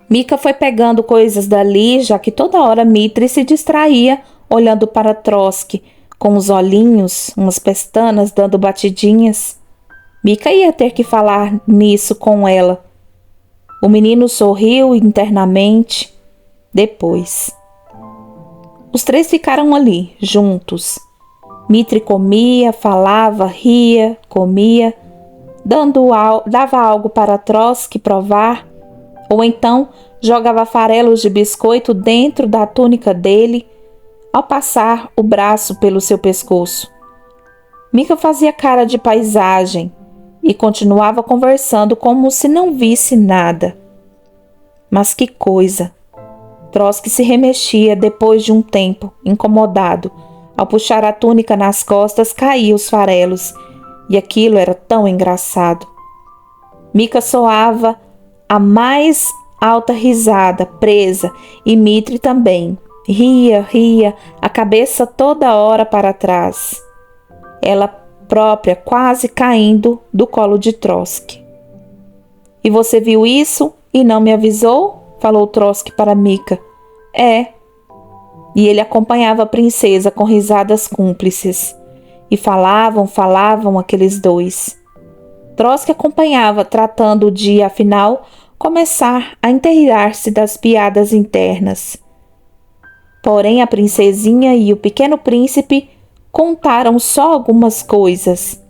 Mika foi pegando coisas dali, já que toda hora Dmitri se distraía olhando para Trotsky, com os olhinhos, umas pestanas dando batidinhas. Mika ia ter que falar nisso com ela. O menino sorriu internamente. Depois, os três ficaram ali, juntos. Dmitri comia, falava, ria, comia, dava algo para Trotsky provar, ou então jogava farelos de biscoito dentro da túnica dele, ao passar o braço pelo seu pescoço. Mika fazia cara de paisagem e continuava conversando como se não visse nada. Mas que coisa! Trotsky se remexia depois de um tempo, incomodado. Ao puxar a túnica nas costas, caíam os farelos, e aquilo era tão engraçado. Mika soava a mais alta risada, presa, e Dmitri também. Ria, a cabeça toda hora para trás. Ela própria quase caindo do colo de Trotsky. E você viu isso e não me avisou? Falou Trotsky para Mika. É. E ele acompanhava a princesa com risadas cúmplices. E falavam aqueles dois. Trotsky acompanhava, tratando de, afinal, começar a inteirar-se das piadas internas. Porém, a princesinha e o pequeno príncipe contaram só algumas coisas.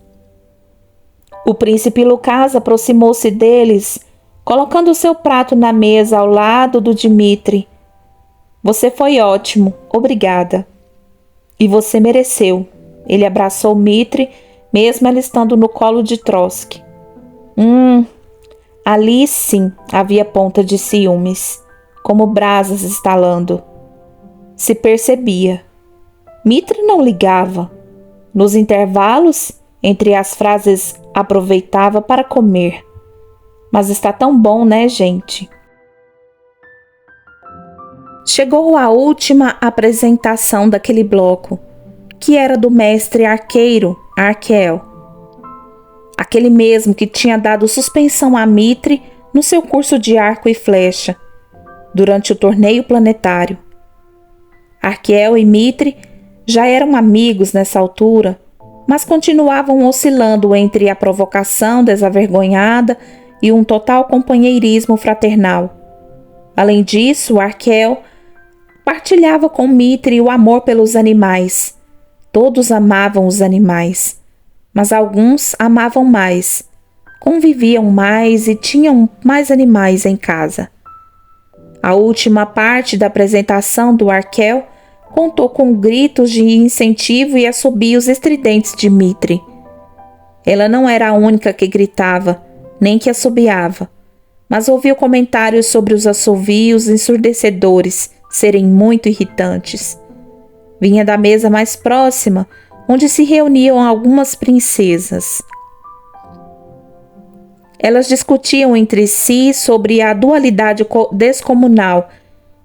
O príncipe Lucas aproximou-se deles, colocando seu prato na mesa ao lado do Dmitri. Você foi ótimo, obrigada. E você mereceu. Ele abraçou Dmitri, mesmo ela estando no colo de Trotsky. Ali sim havia ponta de ciúmes, como brasas estalando. Se percebia. Dmitri não ligava. Nos intervalos, entre as frases, aproveitava para comer. Mas está tão bom, né, gente? Chegou a última apresentação daquele bloco, que era do mestre arqueiro, Arquel. Aquele mesmo que tinha dado suspensão a Dmitri no seu curso de arco e flecha, durante o torneio planetário. Arquel e Dmitri já eram amigos nessa altura, mas continuavam oscilando entre a provocação desavergonhada e um total companheirismo fraternal. Além disso, Arquel partilhava com Dmitri o amor pelos animais. Todos amavam os animais, mas alguns amavam mais, conviviam mais e tinham mais animais em casa. A última parte da apresentação do Arquel contou com gritos de incentivo e assobios estridentes de Dmitri. Ela não era a única que gritava, nem que assobiava, mas ouviu comentários sobre os assovios ensurdecedores serem muito irritantes. Vinha da mesa mais próxima, onde se reuniam algumas princesas. Elas discutiam entre si sobre a dualidade descomunal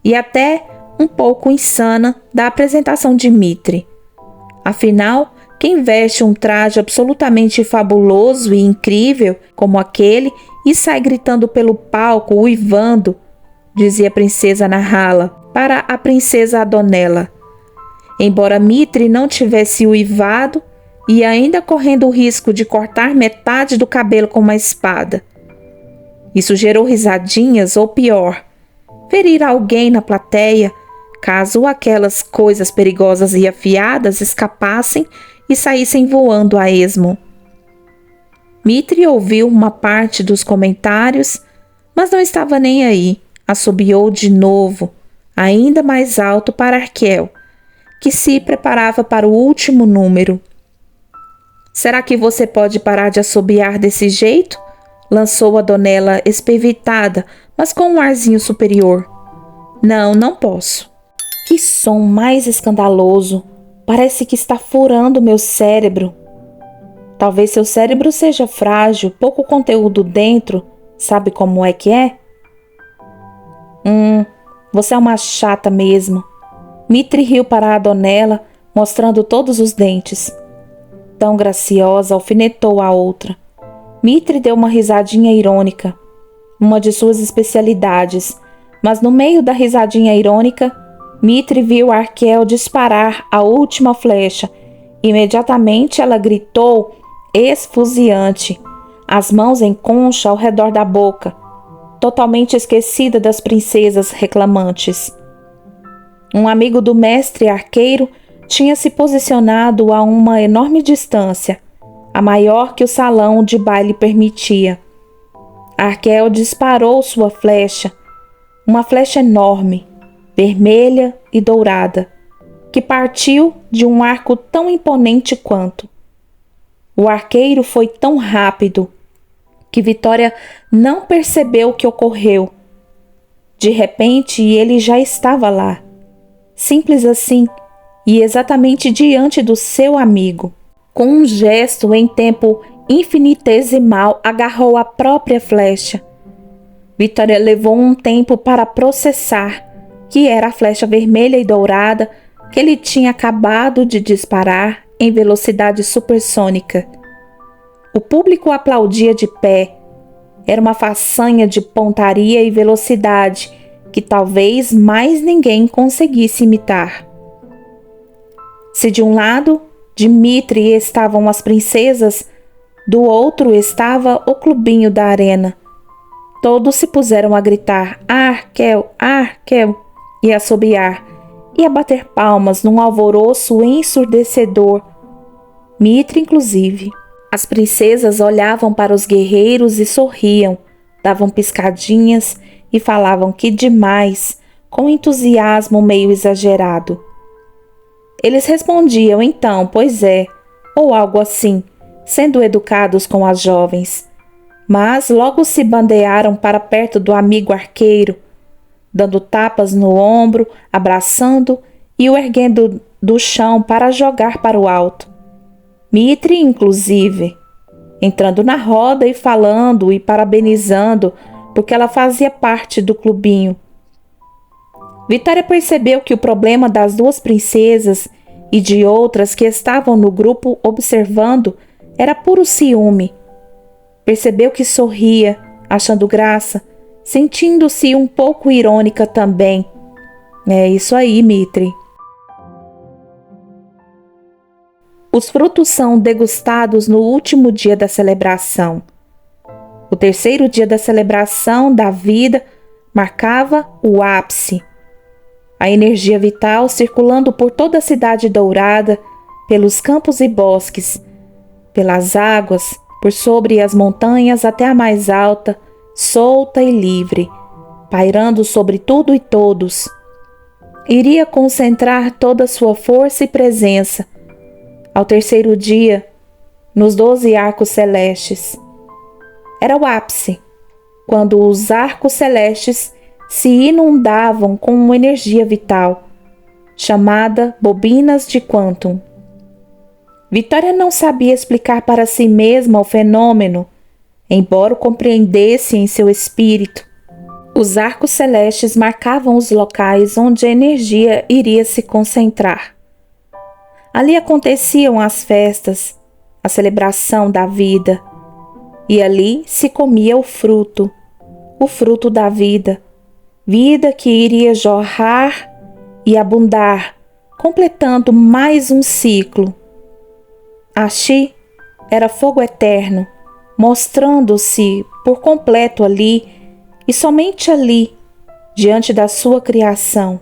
e até um pouco insana da apresentação de Dmitri. Afinal, quem veste um traje absolutamente fabuloso e incrível como aquele e sai gritando pelo palco, uivando, dizia a princesa Narrala para a princesa Adonela. Embora Dmitri não tivesse uivado e ainda correndo o risco de cortar metade do cabelo com uma espada. Isso gerou risadinhas ou pior, ferir alguém na plateia, caso aquelas coisas perigosas e afiadas escapassem e saíssem voando a esmo. Dmitri ouviu uma parte dos comentários, mas não estava nem aí. Assobiou de novo, ainda mais alto para Arquel, que se preparava para o último número. Será que você pode parar de assobiar desse jeito? Lançou a Donella espevitada, mas com um arzinho superior. Não, não posso. Que som mais escandaloso! Parece que está furando meu cérebro. Talvez seu cérebro seja frágil, pouco conteúdo dentro. Sabe como é que é? Você é uma chata mesmo. Mitri riu para a Donella, mostrando todos os dentes. Tão graciosa, alfinetou a outra. Mitri deu uma risadinha irônica, uma de suas especialidades, mas no meio da risadinha irônica, Mitri viu Arquel disparar a última flecha. Imediatamente ela gritou, esfuziante, as mãos em concha ao redor da boca, totalmente esquecida das princesas reclamantes. Um amigo do mestre arqueiro tinha se posicionado a uma enorme distância, a maior que o salão de baile permitia. Arquel disparou sua flecha, uma flecha enorme, vermelha e dourada, que partiu de um arco tão imponente quanto. O arqueiro foi tão rápido que Vitória não percebeu o que ocorreu. De repente, ele já estava lá, simples assim, e exatamente diante do seu amigo. Com um gesto em tempo infinitesimal, agarrou a própria flecha. Vitória levou um tempo para processar que era a flecha vermelha e dourada que ele tinha acabado de disparar em velocidade supersônica. O público aplaudia de pé. Era uma façanha de pontaria e velocidade que talvez mais ninguém conseguisse imitar. Se de um lado de Mitri estavam as princesas, do outro estava o clubinho da arena. Todos se puseram a gritar Arquel, Arquel, e a assobiar, e a bater palmas num alvoroço ensurdecedor. Mitri, inclusive. As princesas olhavam para os guerreiros e sorriam, davam piscadinhas e falavam que demais, com entusiasmo meio exagerado. Eles respondiam então, pois é, ou algo assim, sendo educados com as jovens. Mas logo se bandearam para perto do amigo arqueiro, dando tapas no ombro, abraçando e o erguendo do chão para jogar para o alto. Mitri, inclusive, entrando na roda e falando e parabenizando, porque ela fazia parte do clubinho. Vitória percebeu que o problema das duas princesas e de outras que estavam no grupo observando era puro ciúme. Percebeu que sorria, achando graça, sentindo-se um pouco irônica também. É isso aí, Mitri. Os frutos são degustados no último dia da celebração. O terceiro dia da celebração da vida marcava o ápice. A energia vital circulando por toda a cidade dourada, pelos campos e bosques, pelas águas, por sobre as montanhas até a mais alta, solta e livre, pairando sobre tudo e todos. Iria concentrar toda a sua força e presença ao terceiro dia, nos 12 arcos celestes. Era o ápice, quando os arcos celestes se inundavam com uma energia vital, chamada bobinas de quantum. Vitória não sabia explicar para si mesma o fenômeno, embora o compreendesse em seu espírito. Os arcos celestes marcavam os locais onde a energia iria se concentrar. Ali aconteciam as festas, a celebração da vida, e ali se comia o fruto da vida, vida que iria jorrar e abundar, completando mais um ciclo. Axi era fogo eterno, mostrando-se por completo ali e somente ali, diante da sua criação.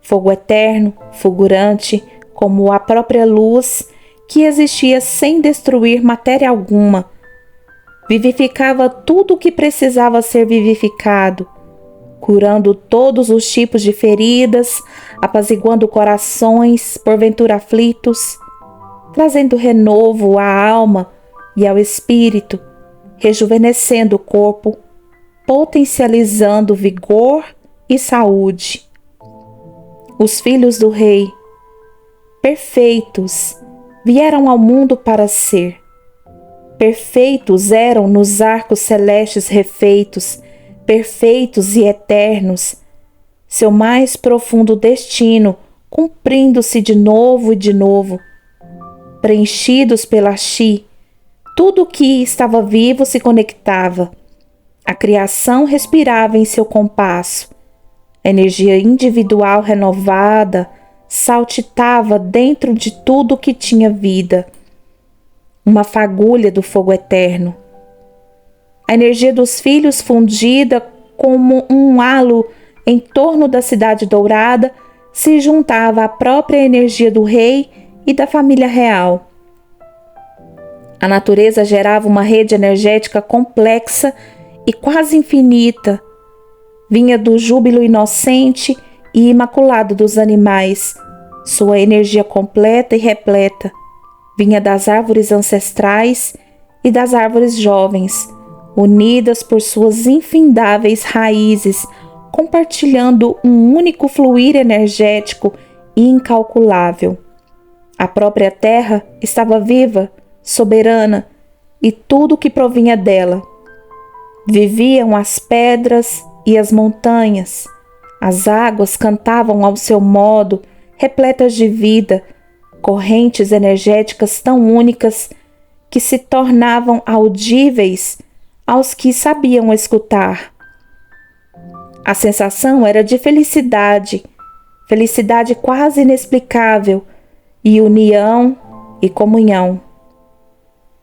Fogo eterno, fulgurante, como a própria luz que existia sem destruir matéria alguma. Vivificava tudo o que precisava ser vivificado, curando todos os tipos de feridas, apaziguando corações porventura aflitos, trazendo renovo à alma e ao espírito, rejuvenescendo o corpo, potencializando vigor e saúde. Os filhos do Rei, perfeitos, vieram ao mundo para ser. Perfeitos eram nos arcos celestes refeitos, perfeitos e eternos, seu mais profundo destino cumprindo-se de novo e de novo. Preenchidos pela Chi, tudo o que estava vivo se conectava. A criação respirava em seu compasso. A energia individual renovada saltitava dentro de tudo que tinha vida. Uma fagulha do fogo eterno. A energia dos filhos fundida como um halo em torno da cidade dourada se juntava à própria energia do rei e da família real. A natureza gerava uma rede energética complexa e quase infinita. Vinha do júbilo inocente e imaculado dos animais, sua energia completa e repleta. Vinha das árvores ancestrais e das árvores jovens, unidas por suas infindáveis raízes, compartilhando um único fluir energético incalculável. A própria terra estava viva, soberana, e tudo o que provinha dela. Viviam as pedras e as montanhas. As águas cantavam ao seu modo, repletas de vida, correntes energéticas tão únicas que se tornavam audíveis aos que sabiam escutar. A sensação era de felicidade, felicidade quase inexplicável, e união e comunhão.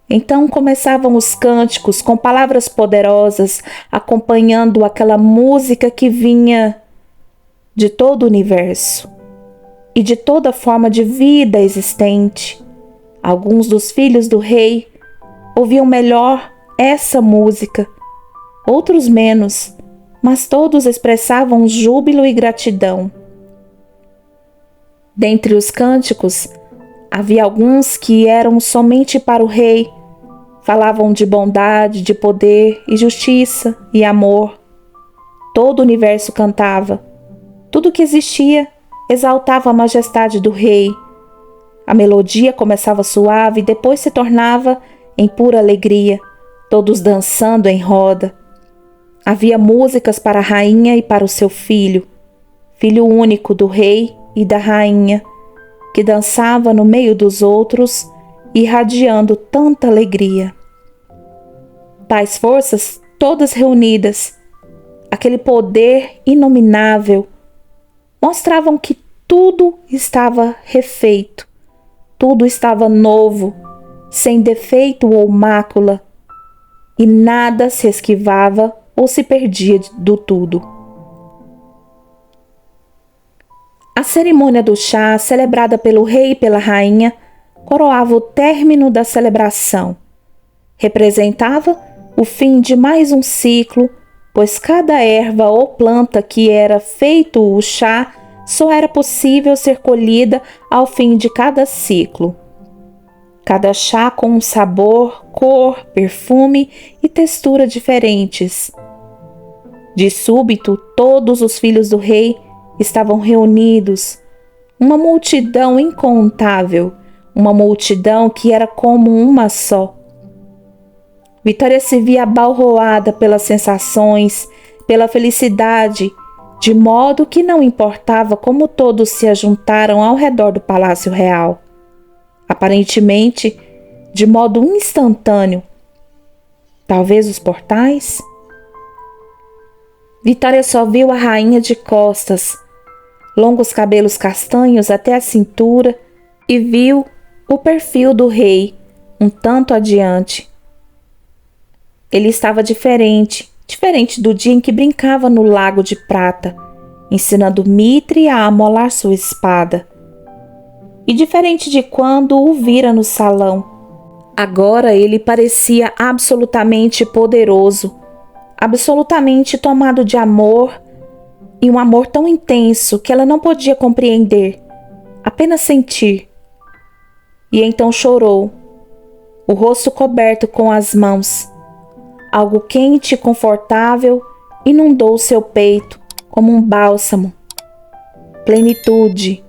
Então começavam os cânticos com palavras poderosas, acompanhando aquela música que vinha de todo o universo e de toda forma de vida existente. Alguns dos filhos do rei ouviam melhor essa música, outros menos, mas todos expressavam júbilo e gratidão. Dentre os cânticos, havia alguns que eram somente para o rei, falavam de bondade, de poder e justiça e amor. Todo o universo cantava. Tudo que existia exaltava a majestade do rei. A melodia começava suave e depois se tornava em pura alegria, todos dançando em roda. Havia músicas para a rainha e para o seu filho, filho único do rei e da rainha, que dançava no meio dos outros, irradiando tanta alegria. Tais forças, todas reunidas, aquele poder inominável, mostravam que tudo estava refeito, tudo estava novo, sem defeito ou mácula, e nada se esquivava ou se perdia do tudo. A cerimônia do chá, celebrada pelo rei e pela rainha, coroava o término da celebração. Representava o fim de mais um ciclo, pois cada erva ou planta que era feito o chá só era possível ser colhida ao fim de cada ciclo. Cada chá com um sabor, cor, perfume e textura diferentes. De súbito, todos os filhos do rei estavam reunidos, uma multidão incontável, uma multidão que era como uma só. Vitória se via abalroada pelas sensações, pela felicidade, de modo que não importava como todos se ajuntaram ao redor do Palácio Real. Aparentemente, de modo instantâneo. Talvez os portais? Vitória só viu a rainha de costas, longos cabelos castanhos até a cintura, e viu o perfil do rei, um tanto adiante. Ele estava diferente do dia em que brincava no lago de prata, ensinando Mitre a amolar sua espada. E diferente de quando o vira no salão. Agora ele parecia absolutamente poderoso, absolutamente tomado de amor e um amor tão intenso que ela não podia compreender, apenas sentir. E então chorou, o rosto coberto com as mãos. Algo quente e confortável inundou seu peito como um bálsamo. Plenitude,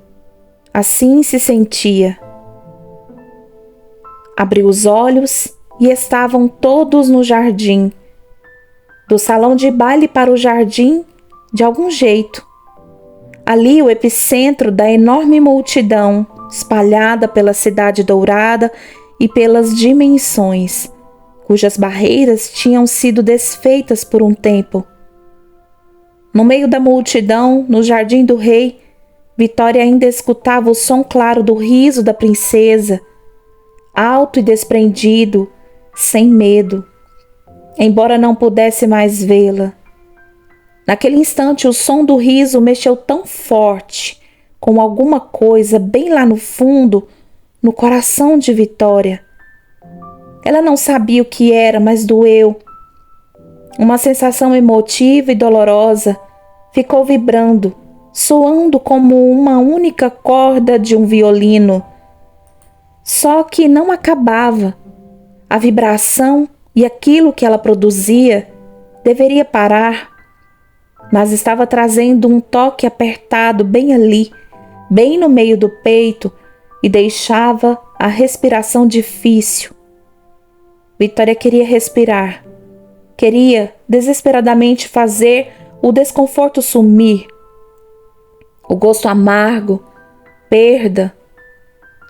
assim se sentia. Abriu os olhos e estavam todos no jardim. Do salão de baile para o jardim, de algum jeito. Ali o epicentro da enorme multidão, espalhada pela cidade dourada e pelas dimensões, cujas barreiras tinham sido desfeitas por um tempo. No meio da multidão, no jardim do rei, Vitória ainda escutava o som claro do riso da princesa, alto e desprendido, sem medo, embora não pudesse mais vê-la. Naquele instante, o som do riso mexeu tão forte com alguma coisa bem lá no fundo, no coração de Vitória. Ela não sabia o que era, mas doeu. Uma sensação emotiva e dolorosa ficou vibrando, soando como uma única corda de um violino. Só que não acabava. A vibração e aquilo que ela produzia deveria parar, mas estava trazendo um toque apertado bem ali, bem no meio do peito, e deixava a respiração difícil. Vitória queria respirar, queria desesperadamente fazer o desconforto sumir. O gosto amargo, perda,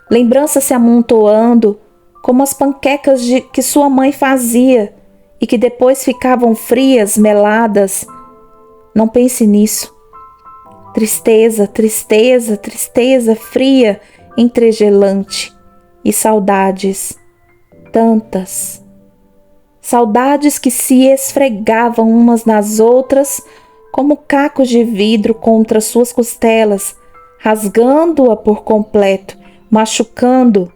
lembranças se amontoando como as panquecas que sua mãe fazia e que depois ficavam frias, meladas. Não pense nisso. Tristeza, tristeza, tristeza fria, entregelante. E saudades, tantas. Saudades que se esfregavam umas nas outras como cacos de vidro contra suas costelas, rasgando-a por completo, machucando.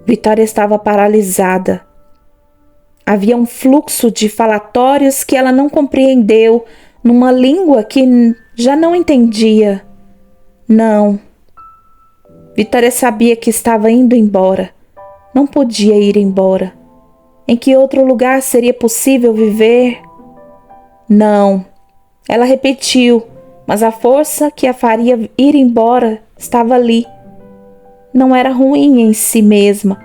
Vitória estava paralisada. Havia um fluxo de falatórios que ela não compreendeu, numa língua que já não entendia. Não. Vitória sabia que estava indo embora. Não podia ir embora. Em que outro lugar seria possível viver? Não. Ela repetiu, mas a força que a faria ir embora estava ali. Não era ruim em si mesma,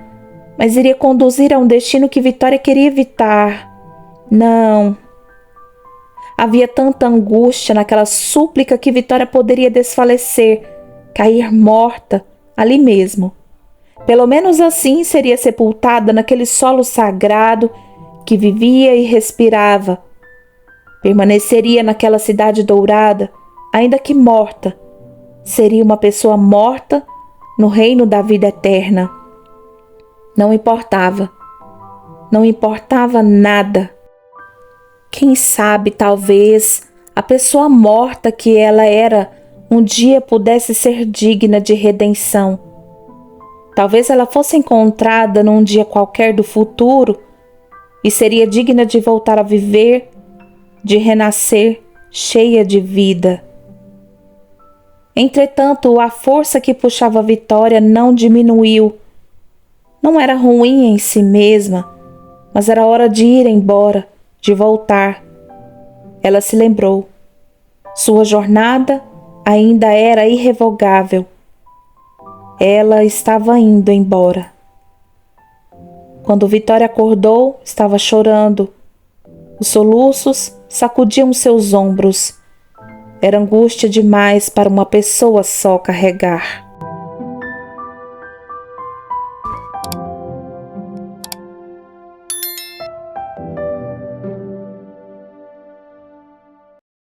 mas iria conduzir a um destino que Vitória queria evitar. Não. Havia tanta angústia naquela súplica que Vitória poderia desfalecer, cair morta ali mesmo. Pelo menos assim seria sepultada naquele solo sagrado que vivia e respirava. Permaneceria naquela cidade dourada, ainda que morta. Seria uma pessoa morta no reino da vida eterna. Não importava. Não importava nada. Quem sabe, talvez, a pessoa morta que ela era um dia pudesse ser digna de redenção. Talvez ela fosse encontrada num dia qualquer do futuro e seria digna de voltar a viver, de renascer, cheia de vida. Entretanto, a força que puxava a Vitória não diminuiu. Não era ruim em si mesma, mas era hora de ir embora, de voltar. Ela se lembrou. Sua jornada ainda era irrevogável. Ela estava indo embora. Quando Vitória acordou, estava chorando. Os soluços sacudiam seus ombros. Era angústia demais para uma pessoa só carregar.